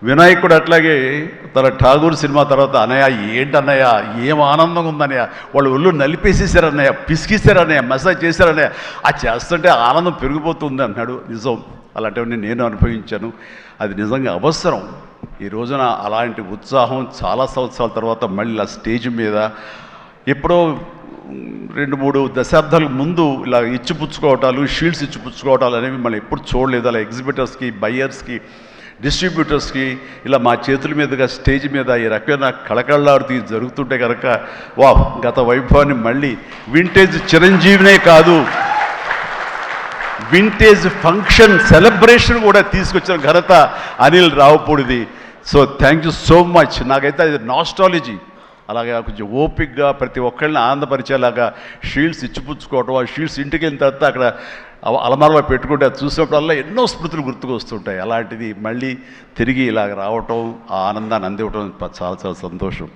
వినాయకుడు అట్లాగే తన ఠాగూర్ సినిమా తర్వాత అన్నయ్య ఏంటన్నయ్య ఏం ఆనందంగా ఉందన్నయ్య, వాళ్ళు ఒళ్ళు నలిపేసేసారన్నయ్య, పిసికిసారన్నయ్య, మసాజ్ చేశారన్నయ్య, అది చేస్తుంటే ఆనందం పెరిగిపోతుంది అన్నాడు. నిజం, అలాంటివన్నీ నేను అనుభవించాను. అది నిజంగా అవసరం. ఈ రోజున అలాంటి ఉత్సాహం చాలా సంవత్సరాల తర్వాత మళ్ళీ ఆ స్టేజ్ మీద ఎప్పుడో 2-3 దశాబ్దాల ముందు ఇలా ఇచ్చిపుచ్చుకోవటాలు, షీల్డ్స్ ఇచ్చిపుచ్చుకోవటాలు అనేవి మనం ఎప్పుడు చూడలేదు. అలా ఎగ్జిబిటర్స్కి, బయ్యర్స్కి, డిస్ట్రిబ్యూటర్స్కి ఇలా మా చేతుల మీదుగా స్టేజ్ మీద ఈ రకమైన కళకళలాడుతూ జరుగుతుంటే కనుక వా గత వైభవాన్ని మళ్ళీ వింటేజ్ చిరంజీవినే కాదు, వింటేజ్ ఫంక్షన్ సెలబ్రేషన్ కూడా తీసుకొచ్చిన ఘనత అనిల్ రావుపూడిది. So thank you so much. నాకైతే అది నాస్టాలజీ. అలాగే కొంచెం ఓపిక్గా ప్రతి ఒక్కరిని ఆనందపరిచేలాగా షీల్డ్స్ ఇచ్చిపుచ్చుకోవటం, ఆ షీల్డ్స్ ఇంటికి వెళ్ళిన తర్వాత అక్కడ అలమారలో పెట్టుకుంటే అది చూసినప్పుడల్లా ఎన్నో స్మృతులు గుర్తుకు వస్తుంటాయి. అలాంటిది మళ్ళీ తిరిగి ఇలాగ రావటం, ఆ ఆనందాన్ని అందివ్వటం చాలా చాలా సంతోషం.